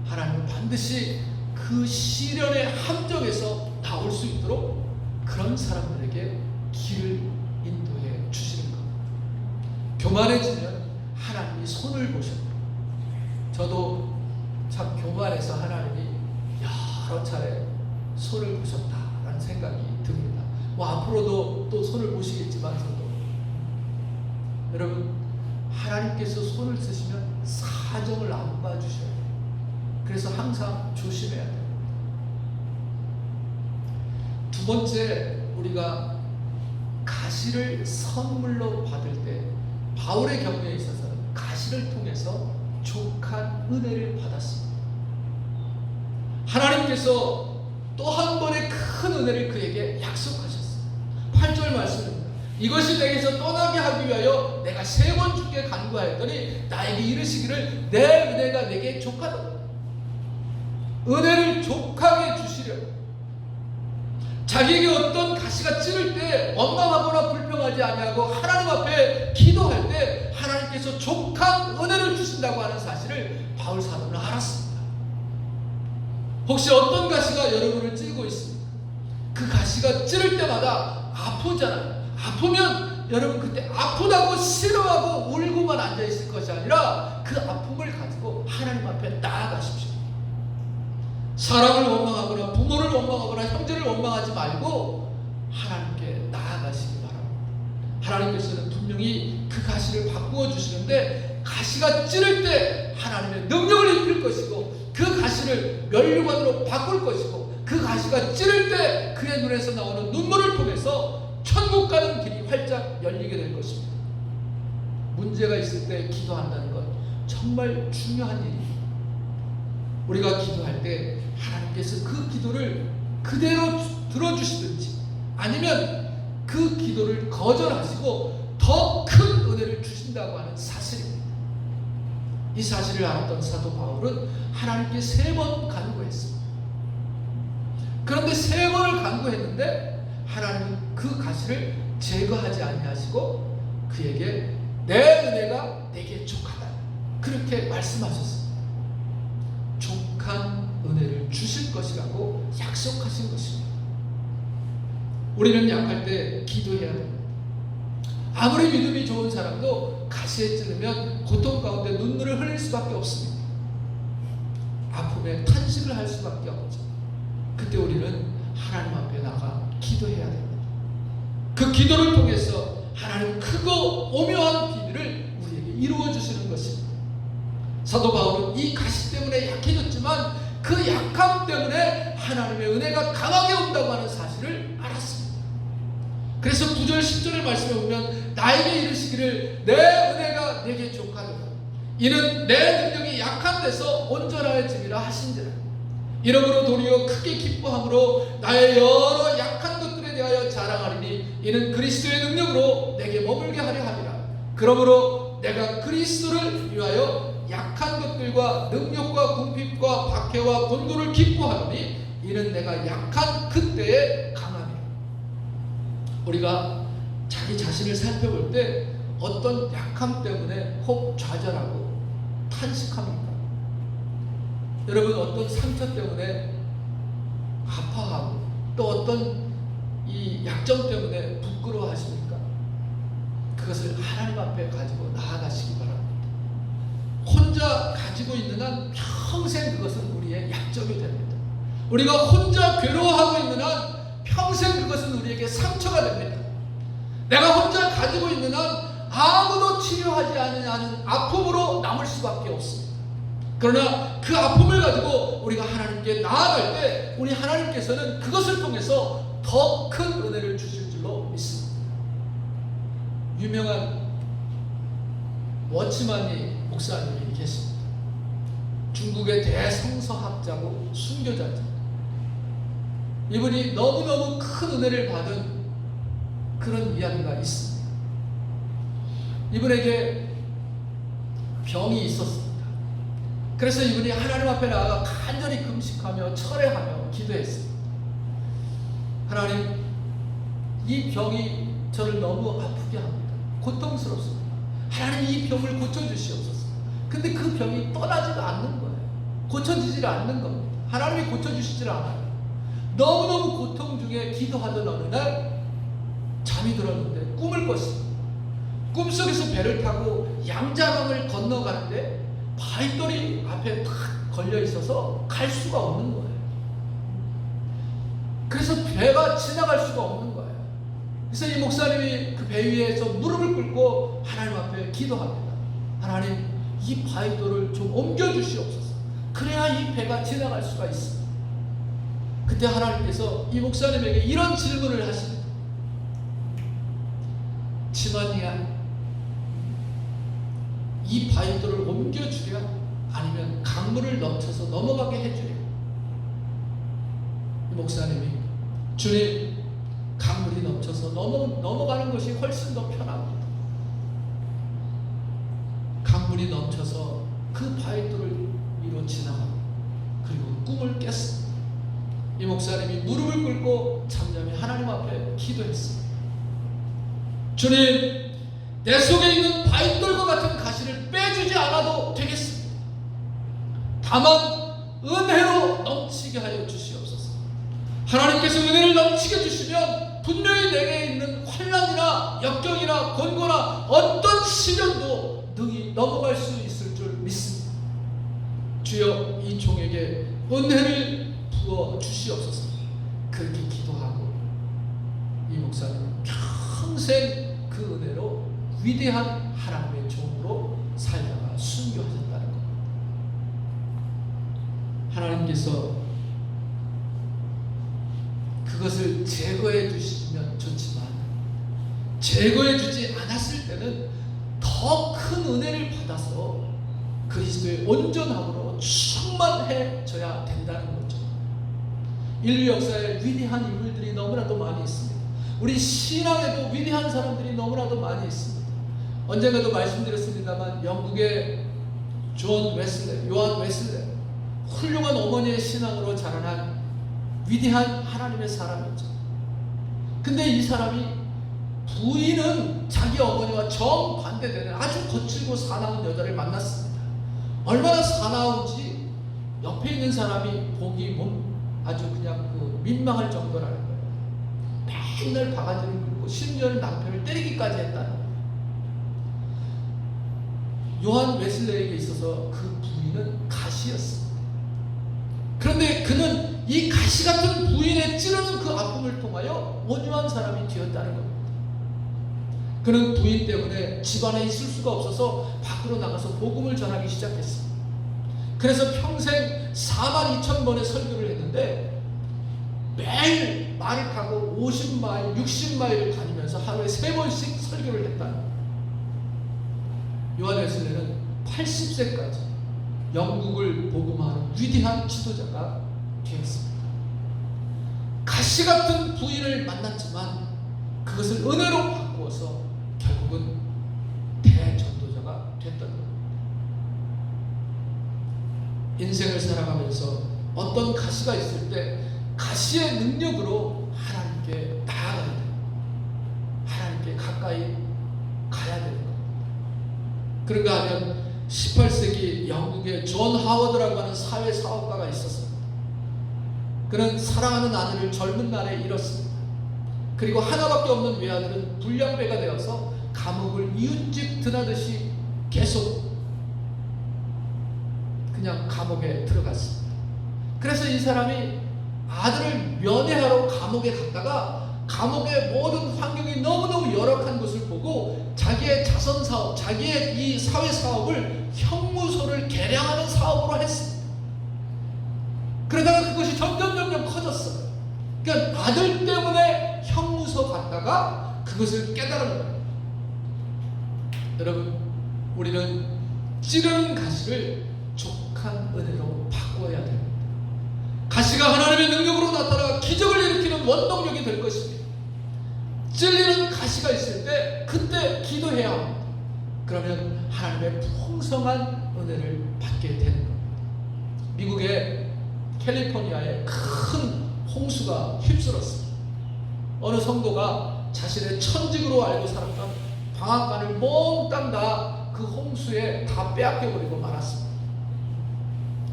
하나님은 반드시 그 시련의 함정에서 나올 수 있도록 그런 사람들에게 길을 인도해 주시는 겁니다. 교만해지면 하나님이 손을 보셔요. 저도 참 교만해서 하나님이 여러 차례 손을 보셨다라는 생각이 듭니다. 뭐 앞으로도 또 손을 보시겠지만, 저도 여러분, 하나님께서 손을 쓰시면 사정을 안 봐주셔야 돼요. 그래서 항상 조심해야 돼요. 두 번째, 우리가 가시를 선물로 받을 때 바울의 경우에 있어서는 가시를 통해서 족한 은혜를 받았습니다. 하나님께서 또 한 번의 큰 은혜를 그에게 약속하셨어요. 8절 말씀입니다. 이것이 내게서 떠나게 하기 위하여 내가 3번 주께 간구하였더니 나에게 이르시기를 내 은혜가 내게 족하다. 은혜를 족하게 주시려고, 자기에게 어떤 가시가 찌를 때 원망하거나 불평하지 아니하고 하나님 앞에 기도할 때 하나님께서 족한 은혜를 주신다고 하는 사실을 바울 사도는 알았습니다. 혹시 어떤 가시가 여러분을 찌르고 있습니까? 그 가시가 찌를 때마다 아프잖아요. 아프면 여러분 그때 아프다고 싫어하고 울고만 앉아있을 것이 아니라 그 아픔을 가지고 하나님 앞에 나아가십시오. 사람을 원망하거나 부모를 원망하거나 형제를 원망하지 말고 하나님께 나아가시기 바랍니다. 하나님께서는 분명히 그 가시를 바꾸어 주시는데, 가시가 찌를 때 하나님의 능력을 입힐 것이고 그 가시를 면류관으로 바꿀 것이고 그 가시가 찌를 때 그의 눈에서 나오는 눈물을 통해서 천국 가는 길이 활짝 열리게 될 것입니다. 문제가 있을 때 기도한다는 건 정말 중요한 일입니다. 우리가 기도할 때 하나님께서 그 기도를 그대로 들어주시든지 아니면 그 기도를 거절하시고 더 큰 은혜를 주신다고 하는 사실입니다. 이 사실을 알았던 사도 바울은 하나님께 3번 간구했습니다. 그런데 3번을 간구했는데 하나님은 그 가시를 제거하지 아니하시고 그에게 내 은혜가 내게 족하다, 그렇게 말씀하셨습니다. 족한 은혜를 주실 것이라고 약속하신 것입니다. 우리는 약할 때 기도해야 됩니다. 아무리 믿음이 좋은 사람도 가시에 찌르면 고통 가운데 눈물을 흘릴 수밖에 없습니다. 아픔에 탄식을 할 수밖에 없죠. 그때 우리는 하나님 앞에 나가 기도해야 됩니다. 그 기도를 통해서 하나님 크고 오묘한 비밀을 우리에게 이루어 주시는 것입니다. 사도 바울은 이 가시 때문에 약해졌지만 그 약함 때문에 하나님의 은혜가 강하게 온다고 하는 사실을 알았습니다. 그래서 9절 10절의 말씀에 보면 나에게 이르시기를 내 은혜가 내게 족하도다. 이는 내 능력이 약한 데서 온전하여짐이라 하신지라. 이러므로 도리어 크게 기뻐함으로 나의 여러 약한 것들에 대하여 자랑하리니 이는 그리스도의 능력으로 내게 머물게 하려 함이라. 그러므로 내가 그리스도를 위하여 약한 것들과 능력과 궁핍과 박해와 곤고를 기뻐하노니 이는 내가 약한 그때에 강함이라. 우리가 자기 자신을 살펴볼 때 어떤 약함 때문에 혹 좌절하고 탄식합니까? 여러분, 어떤 상처 때문에 아파하고 또 어떤 이 약점 때문에 부끄러워하십니까? 그것을 하나님 앞에 가지고 나아가시기 바랍니다. 혼자 가지고 있는 한 평생 그것은 우리의 약점이 됩니다. 우리가 혼자 괴로워하고 있는 한 평생 그것은 우리에게 상처가 됩니다. 내가 혼자 가지고 있는 한 아무도 치료하지 않는 아픔으로 남을 수밖에 없습니다. 그러나 그 아픔을 가지고 우리가 하나님께 나아갈 때 우리 하나님께서는 그것을 통해서 더 큰 은혜를 주실 줄로 믿습니다. 유명한 워치만니 목사님이 계십니다. 중국의 대성서학자고 순교자입니다. 이분이 너무너무 큰 은혜를 받은 그런 이야기가 있습니다. 이분에게 병이 있었습니다. 그래서 이분이 하나님 앞에 나아가 간절히 금식하며 철회하며 기도했습니다. 하나님, 이 병이 저를 너무 아프게 합니다. 고통스럽습니다. 하나님, 이 병을 고쳐주시옵소서. 근데 그 병이 떠나지가 않는 거예요. 고쳐지질 않는 겁니다. 하나님이 고쳐주시질 않아요. 너무너무 고통 중에 기도하던 어느 날 잠이 들었는데 꿈을 꿨습니다. 꿈속에서 배를 타고 양자강을 건너가는데 바위돌이 앞에 탁 걸려 있어서 갈 수가 없는 거예요. 그래서 배가 지나갈 수가 없는 거예요. 그래서 이 목사님이 그 배 위에서 무릎을 꿇고 하나님 앞에 기도합니다. 하나님, 이 바위돌을 좀 옮겨주시옵소서. 그래야 이 배가 지나갈 수가 있습니다. 그때 하나님께서 이 목사님에게 이런 질문을 하십니다. 지만이야, 이 바위돌을 옮겨주랴? 아니면 강물을 넘쳐서 넘어가게 해주랴? 이 목사님이, 주님, 강물이 넘쳐서 넘어가는 것이 훨씬 더 편합니다. 강물이 넘쳐서 그 바위돌을 위로 지나가고 그리고 꿈을 깼습니다. 이 목사님이 무릎을 꿇고 잠잠히 하나님 앞에 기도했습니다. 주님, 내 속에 있는 바위돌과 같은 가시를 빼주지 않아도 되겠습니다. 다만 은혜로 넘치게 하여 주시옵소서. 하나님께서 은혜를 넘치게 주시면 분명히 내게 있는 환난이나 역경이나 권고나 어떤 시련도 능히 넘어갈 수 있을 줄 믿습니다. 주여, 이 종에게 은혜를 부어 주시옵소서. 그렇게 기도하고 이 목사님은 평생 그 은혜로 위대한 하나님의 종으로 살다가 순교하셨다는 겁니다. 하나님께서 그것을 제거해 주시면 좋지만 제거해 주지 않았을 때는 더 큰 은혜를 받아서 그리스도의 온전함으로 충만해져야 된다는 거죠. 인류 역사에 위대한 인물들이 너무나도 많이 있습니다. 우리 신앙에도 위대한 사람들이 너무나도 많이 있습니다. 언젠가도 말씀드렸습니다만 영국의 요한 웨슬레, 훌륭한 어머니의 신앙으로 자라난 위대한 하나님의 사람이었죠. 근데 이 사람이 부인은 자기 어머니와 정반대되는 아주 거칠고 사나운 여자를 만났습니다. 얼마나 사나운지 옆에 있는 사람이 보기 아주 그냥 민망할 정도라는 거예요. 맨날 바가지를 긁고 심지어는 남편을 때리기까지 했다는 거예요. 요한 웨슬레에게 있어서 그 부인은 가시였습니다. 그런데 그는 이 가시 같은 부인의 찌르는 그 아픔을 통하여 온유한 사람이 되었다는 겁니다. 그는 부인 때문에 집안에 있을 수가 없어서 밖으로 나가서 복음을 전하기 시작했습니다. 그래서 평생 42,000번의 설교를 했는데 매일 말을 타고 50마일, 60마일을 다니면서 하루에 3번씩 설교를 했다는 겁니다. 요한 웨슬레는 80세까지 영국을 복음하는 위대한 지도자가 되었습니다. 가시 같은 부인을 만났지만 그것을 은혜로 바꾸어서 결국은 대전도자가 됐던 겁니다. 인생을 살아가면서 어떤 가시가 있을 때 가시의 능력으로 하나님께 나아가야 돼요. 하나님께 가까이 가야 되는 겁니다. 그런가 하면 18세기 영국의 존 하워드라고 하는 사회사업가가 있었습니다. 그는 사랑하는 아내를 젊은 날에 잃었습니다. 그리고 하나밖에 없는 외아들은 불량배가 되어서 감옥을 이웃집 드나듯이 계속 그냥 감옥에 들어갔습니다. 그래서 이 사람이 아들을 면회하러 감옥에 갔다가 감옥의 모든 환경이 너무너무 열악한 것을 보고 자기의 자선사업, 자기의 이 사회사업을 형무소를 개량하는 사업으로 했습니다. 그러다가 그것이 점점 커졌어요. 그러니까 아들 때문에 형무소 갔다가 그것을 깨달은 거예요. 여러분, 우리는 찌르는 가시를 족한 은혜로 바꿔야 됩니다. 가시가 하나님의 능력으로 나타나 기적을 일으키는 원동력이 될 것입니다. 찔리는 가시가 있을 때 그때 기도해야 합니다. 그러면 하나님의 풍성한 은혜를 받게 되는 겁니다. 미국의 캘리포니아에 큰 홍수가 휩쓸었습니다. 어느 성도가 자신의 천직으로 알고 살았던 방앗간을 몽땅 다 그 홍수에 다 빼앗겨버리고 말았습니다.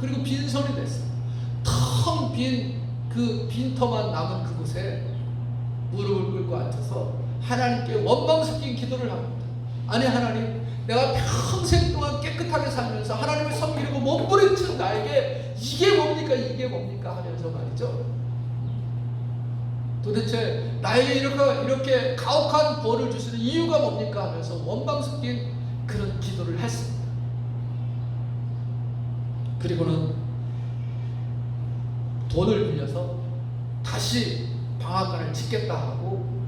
그리고 빈손이 됐어요. 텅 빈 그 빈터만 남은 그곳에 무릎을 꿇고 앉아서 하나님께 원망 섞인 기도를 합니다. 아니 하나님, 내가 평생 동안 깨끗하게 살면서 하나님을 섬기려고 몸부림친 나에게 이게 뭡니까 하면서 말이죠. 도대체 나에게 이렇게 가혹한 벌을 주시는 이유가 뭡니까 하면서 원망 섞인 그런 기도를 했습니다. 그리고는 돈을 빌려서 다시 방앗간을 짓겠다 하고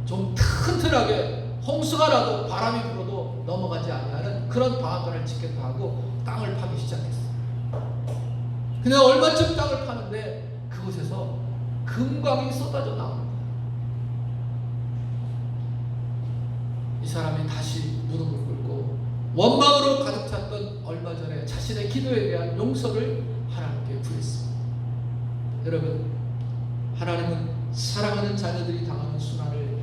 좀 튼튼하게 홍수가 나도 바람이 불어도 넘어가지 아니하는 그런 방앗간을 짓겠다 하고 땅을 파기 시작했어요. 근데 얼마쯤 땅을 파는데 그곳에서 금광이 쏟아져 나옵니다. 이 사람이 다시 무릎을 꿇고 원망으로 가득 찼던 얼마 전에 자신의 기도에 대한 용서를 하나님께 구했습니다. 여러분, 하나님은 사랑하는 자녀들이 당하는 순환을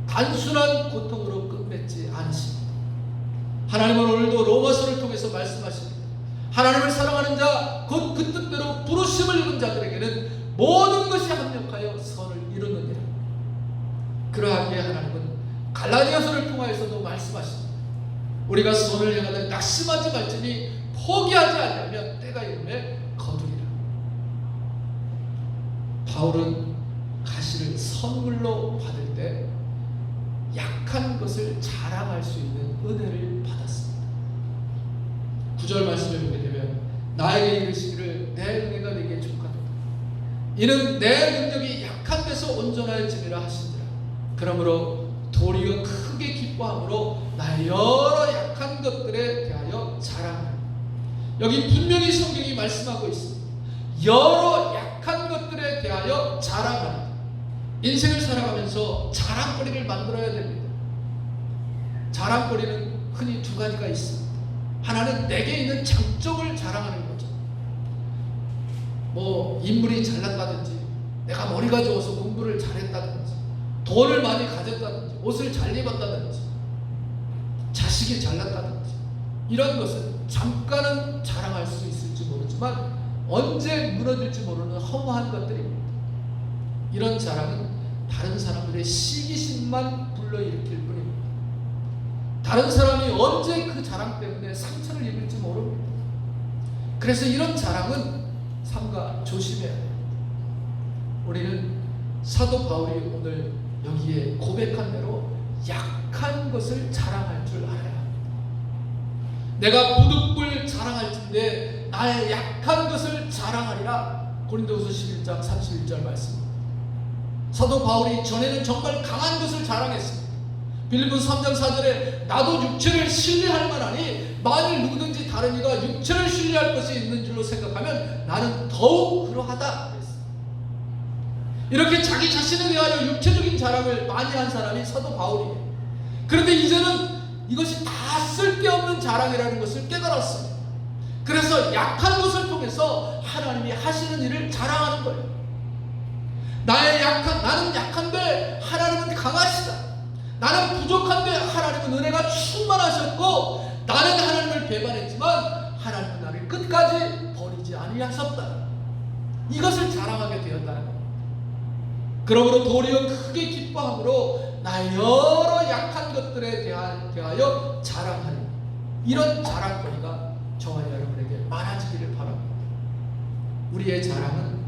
단순한 고통으로 끝맺지 않으십니다. 하나님은 오늘도 로마서를 통해서 말씀하십니다. 하나님을 사랑하는 자, 곧 그 뜻대로 부르심을 입은 자들에게는 모든 것이 합력하여 선을 이루느니라. 그러하기에 하나님은 갈라디아서를 통하여서도 말씀하십니다. 우리가 선을 행하되 낙심하지 말지니 포기하지 않으면 때가 이르매 거두리라. 바울은 가시를 선물로 받을 때 약한 것을 자랑할 수 있는 은혜를 받았습니다. 9절 말씀을 보게 되면 나에게 이르시기를 내 은혜가 네게 족하도다. 이는 내 능력이 약한 데서 온전하여짐이라 하시니라. 그러므로 도리어 크게 기뻐함으로 나의 여러 약한 것들에 대하여 자랑하라. 여기 분명히 성경이 말씀하고 있습니다. 여러 약한 것들에 대하여 자랑하라. 인생을 살아가면서 자랑거리를 만들어야 됩니다. 자랑거리는 흔히 두 가지가 있습니다. 하나는 내게 있는 장점을 자랑하는 거죠. 뭐 인물이 잘났다든지, 내가 머리가 좋아서 공부를 잘했다든지, 돈을 많이 가졌다든지, 옷을 잘 입었다든지, 자식이 잘났다든지, 이런 것은 잠깐은 자랑할 수 있을지 모르지만 언제 무너질지 모르는 허무한 것들입니다. 이런 자랑은 다른 사람들의 시기심만 불러일으킬 뿐입니다. 다른 사람이 언제 그 자랑 때문에 상처를 입을지 모릅니다. 그래서 이런 자랑은 삼가 조심해야 합니다. 우리는 사도 바울이 오늘 여기에 고백한 대로 약한 것을 자랑할 줄 알아야 합니다. 내가 부득불 자랑할진대 나의 약한 것을 자랑하리라. 고린도후서 11장 31절 말씀입니다. 사도 바울이 전에는 정말 강한 것을 자랑했습니다. 빌립보서 3장 4절에 나도 육체를 신뢰할 만하니 만일 누구든지 다른 이가 육체를 신뢰할 것이 있는 줄로 생각하면 나는 더욱 그러하다 그랬습니다. 이렇게 자기 자신에 대하여 육체적인 자랑을 많이 한 사람이 사도 바울이에요. 그런데 이제는 이것이 다 쓸데없는 자랑이라는 것을 깨달았습니다. 그래서 약한 것을 통해서 하나님이 하시는 일을 자랑하는 거예요. 나는 약한데 하나님은 강하시다. 나는 부족한데 하나님은 은혜가 충만하셨고, 나는 하나님을 배반했지만 하나님은 나를 끝까지 버리지 아니하셨다. 이것을 자랑하게 되었다는 겁니다. 그러므로 도리어 크게 기뻐함으로 나의 여러 약한 것들에 대하여 자랑하는 이런 자랑거리가 저와 여러분에게 많아지기를 바랍니다. 우리의 자랑은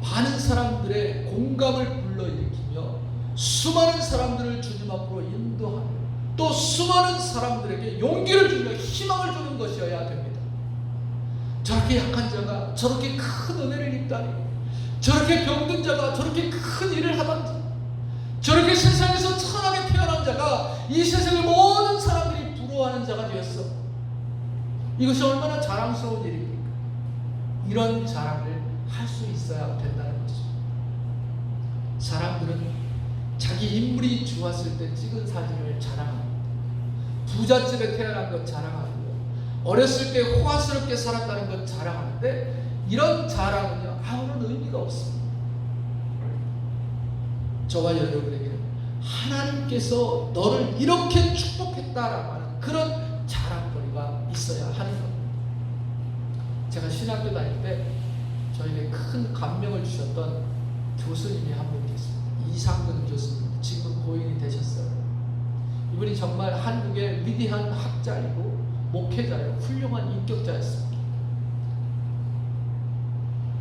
많은 사람들의 공감을 불러일으키며 수많은 사람들을 주님 앞으로 인도하며 또 수많은 사람들에게 용기를 주며 희망을 주는 것이어야 됩니다. 저렇게 약한 자가 저렇게 큰 은혜를 입다니, 저렇게 병든 자가 저렇게 큰 일을 하던지, 저렇게 세상에서 천하게 태어난 자가 이 세상의 모든 사람들이 부러워하는 자가 되었어. 이것이 얼마나 자랑스러운 일입니까? 이런 자랑을 할 수 있어야 된다는 것이죠. 사람들은 자기 인물이 좋았을 때 찍은 사진을 자랑합니다. 부잣집에 태어난 것 자랑하고 어렸을 때 호화스럽게 살았다는 것 자랑하는데 이런 자랑은요 아무런 의미가 없습니다. 저와 여러분에게는 하나님께서 너를 이렇게 축복했다라고 하는 그런 자랑거리가 있어야 하는 겁니다. 제가 신학교 다닐 때 저에게 큰 감명을 주셨던 교수님이 한 분 계십니다. 이상근 교수님, 지금 고인이 되셨어요. 이분이 정말 한국의 위대한 학자이고 목회자요, 훌륭한 인격자였습니다.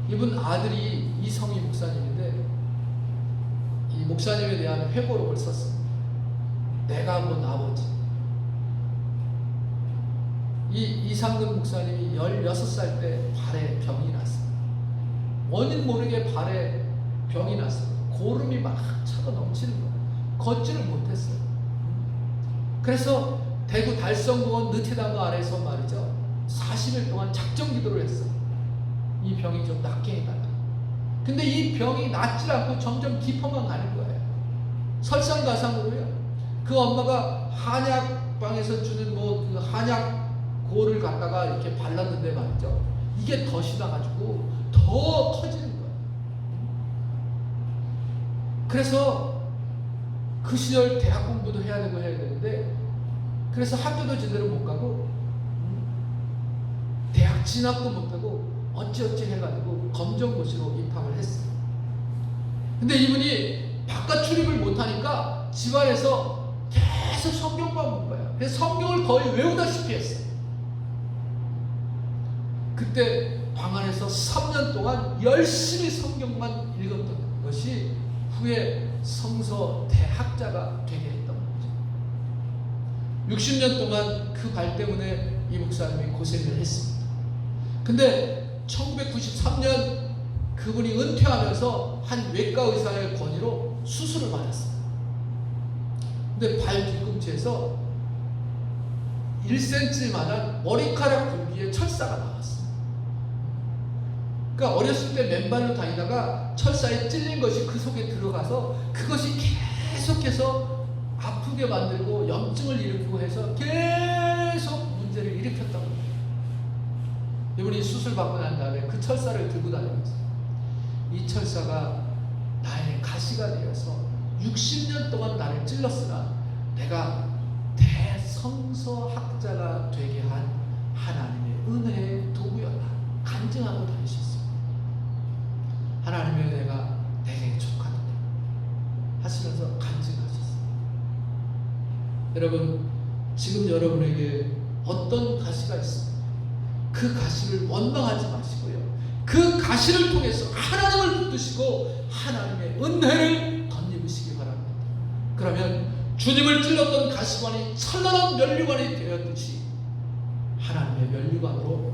이분 아들이 이성희 목사님인데 이 목사님에 대한 회고록을 썼습니다. 내가 본 아버지. 이 이상근 목사님이 16살 때 발에 병이 났어요. 원인 모르게 발에 병이 났어요. 고름이 막 차고 넘치는 거예요. 걷지를 못했어요. 그래서 대구 달성공원 느티나무 아래에서 말이죠, 40일 동안 작정 기도를 했어요. 이 병이 좀 낫게 해달라. 근데 이 병이 낫질 않고 점점 깊어만 가는 거예요. 설상가상으로요. 그 엄마가 한약방에서 주는 그 한약 고를 갖다가 이렇게 발랐는데 말이죠, 이게 더 심해가지고 더 커지는 거예요. 그래서 그 시절 대학 공부도 해야 되는데 그래서 학교도 제대로 못 가고 대학 진학도 못하고 어찌어찌 해가지고 검정고시로 입학을 했어요. 근데 이분이 바깥 출입을 못하니까 집안에서 계속 성경만 본 거예요. 그래서 성경을 거의 외우다시피 했어요. 그때 방 안에서 3년 동안 열심히 성경만 읽었던 것이 후에 성서 대학자가 되게 했던 거죠. 60년 동안 그 발 때문에 이 목사님이 고생을 했습니다. 근데 1993년 그분이 은퇴하면서 한 외과 의사의 권유로 수술을 받았어요. 근데 발 뒤꿈치에서 1cm만한 머리카락 굵기의 철사가 나왔어요. 그러니까 어렸을 때 맨발로 다니다가 철사에 찔린 것이 그 속에 들어가서 그것이 계속해서 아프게 만들고 염증을 일으키고 해서 계속 문제를 일으켰던 거예요. 이분이 수술 받고 난 다음에 그 철사를 들고 다니면서 이 철사가 나의 가시가 되어서 60년 동안 나를 찔렀으나 내가 대성서학자가 되게 한 하나님의 은혜의 도구였다 간증하고 다니셨습니다. 하나님의 은혜가 내게 족하다 하시면서 간증하셨습니다. 여러분, 지금 여러분에게 어떤 가시가 있습니까? 그 가시를 원망하지 마시고요, 그 가시를 통해서 하나님을 붙드시고 하나님의 은혜를 덧입으시기 바랍니다. 그러면 주님을 찔렀던 가시관이 찬란한 면류관이 되었듯이 하나님의 면류관으로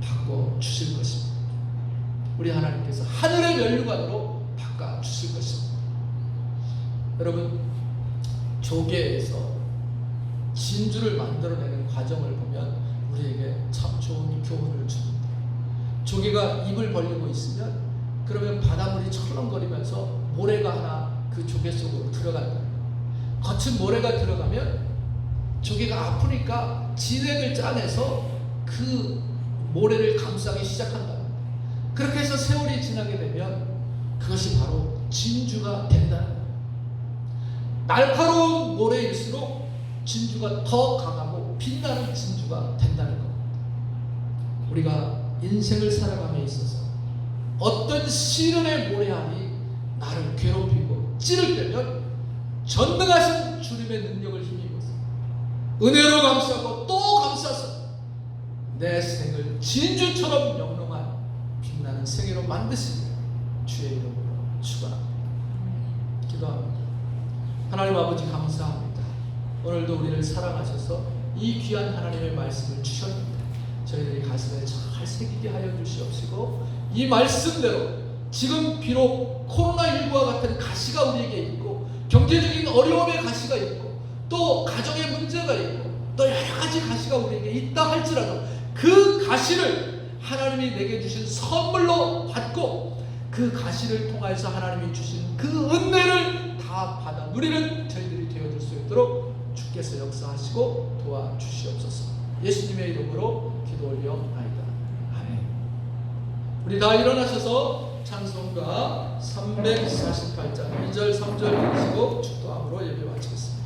바꿔주실 것입니다. 우리 하나님께서 하늘의 면류관으로 바꿔주실 것입니다. 여러분, 조개에서 진주를 만들어내는 과정을 보면 우리에게 참 좋은 교훈을 줍니다. 조개가 입을 벌리고 있으면 그러면 바닷물이 철렁거리면서 모래가 하나 그 조개 속으로 들어간다. 거친 모래가 들어가면 조개가 아프니까 진액을 짜내서 그 모래를 감싸기 시작한다. 그렇게 해서 세월이 지나게 되면 그것이 바로 진주가 된다는 거예요. 날카로운 모래일수록 진주가 더 강하고 빛나는 진주가 된다는 겁니다. 우리가 인생을 살아감에 있어서 어떤 시련의 모래알이 나를 괴롭히고 찌를 때면 전능하신 주님의 능력을 힘입어서 은혜로 감싸고 또 감싸서 내 생을 진주처럼 영롱한 빛나는 생애로 만드시길 주의 이름으로 축원합니다. 기도합니다. 하나님 아버지 감사합니다. 오늘도 우리를 사랑하셔서 이 귀한 하나님의 말씀을 주셨는데 저희들이 가슴에 잘 새기게 하여 주시옵시고 이 말씀대로 지금 비록 코로나19와 같은 가시가 우리에게 있고 경제적인 어려움의 가시가 있고 또 가정의 문제가 있고 또 여러 가지 가시가 우리에게 있다 할지라도 그 가시를 하나님이 내게 주신 선물로 받고 그 가시를 통해서 하나님이 주신 그 은혜를 다 받아 누리는 저희들이 되어줄 수 있도록 주께서 역사하시고 도와주시옵소서. 예수님의 이름으로 기도 올려나이다. 아멘. 우리 다 일어나셔서 찬송가 348장 2절 3절 읽으시고 축도함으로 예배 마치겠습니다.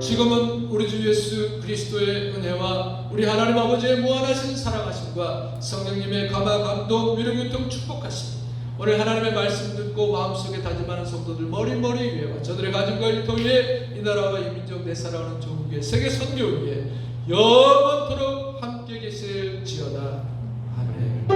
지금은 우리 주 예수 그리스도의 은혜와 우리 하나님 아버지의 무한하신 사랑하심과 성령님의 감화 감동 위로 교통 축복하심 오늘 하나님의 말씀 듣고 마음속에 다짐하는 성도들 머리머리 위에와 저들의 가정과 일터 위에 이 나라와 이 민족 내 살아가는 조국의 세계 선교 위에 영원토록 함께 계실지어다. 아멘.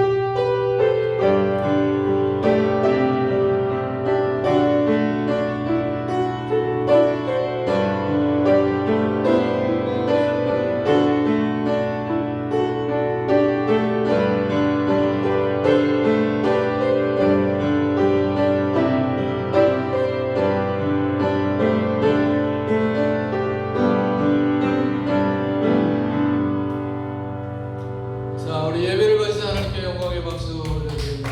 자, 우리 예배를 받으신 하나님께 영광의 박수 올려드립니다.